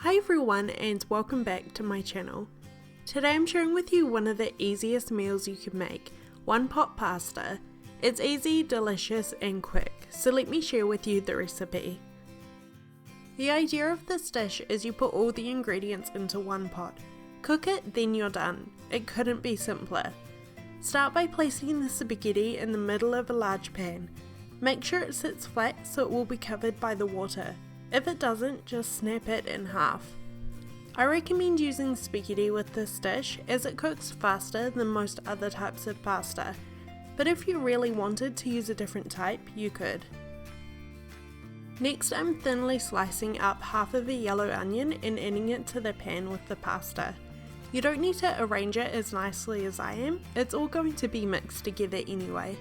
Hi everyone and welcome back to my channel. Today I'm sharing with you one of the easiest meals you can make, one pot pasta. It's easy, delicious and quick, so let me share with you the recipe. The idea of this dish is you put all the ingredients into one pot. Cook it, then you're done. It couldn't be simpler. Start by placing the spaghetti in the middle of a large pan. Make sure it sits flat so it will be covered by the water. If it doesn't, just snap it in half. I recommend using spaghetti with this dish as it cooks faster than most other types of pasta, but if you really wanted to use a different type, you could. Next, I'm thinly slicing up half of a yellow onion and adding it to the pan with the pasta. You don't need to arrange it as nicely as I am, it's all going to be mixed together anyway.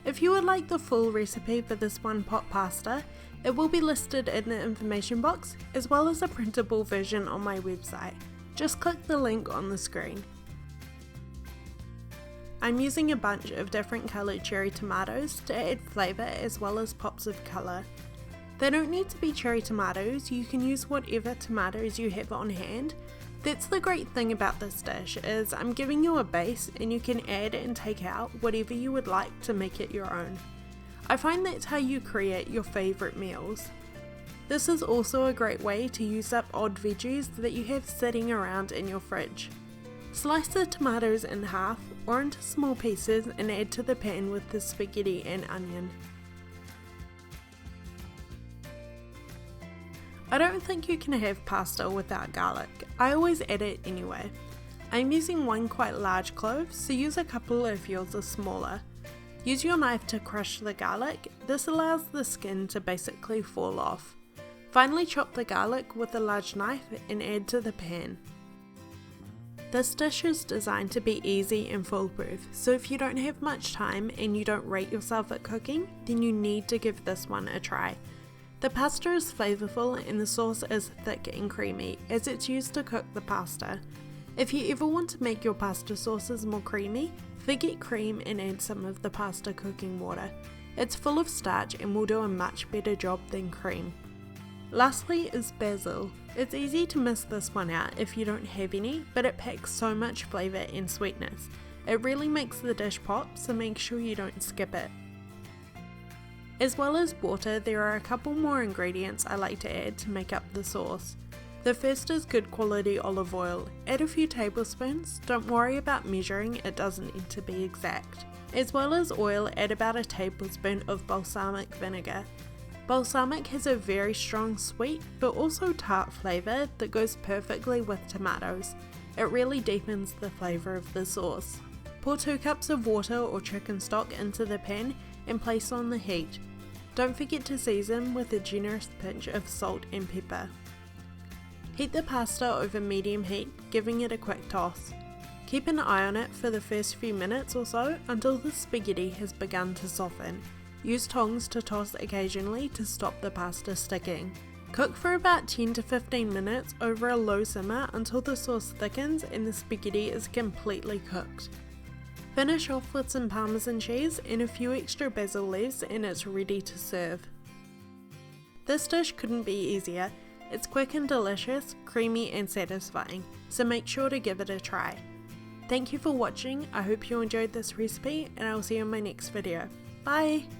If you would like the full recipe for this one pot pasta, it will be listed in the information box as well as a printable version on my website. Just click the link on the screen. I'm using a bunch of different coloured cherry tomatoes to add flavour as well as pops of colour. They don't need to be cherry tomatoes, you can use whatever tomatoes you have on hand. That's the great thing about this dish is I'm giving you a base and you can add and take out whatever you would like to make it your own. I find that's how you create your favourite meals. This is also a great way to use up odd veggies that you have sitting around in your fridge. Slice the tomatoes in half or into small pieces and add to the pan with the spaghetti and onion. I don't think you can have pasta without garlic. I always add it anyway. I'm using one quite large clove, so use a couple if yours are smaller. Use your knife to crush the garlic. This allows the skin to basically fall off. Finally chop the garlic with a large knife and add to the pan. This dish is designed to be easy and foolproof, so if you don't have much time and you don't rate yourself at cooking, then you need to give this one a try. The pasta is flavourful and the sauce is thick and creamy as it's used to cook the pasta. If you ever want to make your pasta sauces more creamy, forget cream and add some of the pasta cooking water. It's full of starch and will do a much better job than cream. Lastly is basil. It's easy to miss this one out if you don't have any, but it packs so much flavour and sweetness. It really makes the dish pop, so make sure you don't skip it. As well as water, there are a couple more ingredients I like to add to make up the sauce. The first is good quality olive oil. Add a few tablespoons, don't worry about measuring, it doesn't need to be exact. As well as oil, add about a tablespoon of balsamic vinegar. Balsamic has a very strong sweet but also tart flavour that goes perfectly with tomatoes. It really deepens the flavour of the sauce. Pour 2 cups of water or chicken stock into the pan and place on the heat. Don't forget to season with a generous pinch of salt and pepper. Heat the pasta over medium heat, giving it a quick toss. Keep an eye on it for the first few minutes or so until the spaghetti has begun to soften. Use tongs to toss occasionally to stop the pasta sticking. Cook for about 10 to 15 minutes over a low simmer until the sauce thickens and the spaghetti is completely cooked. Finish off with some parmesan cheese and a few extra basil leaves and it's ready to serve. This dish couldn't be easier. It's quick and delicious, creamy and satisfying, so make sure to give it a try. Thank you for watching, I hope you enjoyed this recipe and I'll see you in my next video. Bye!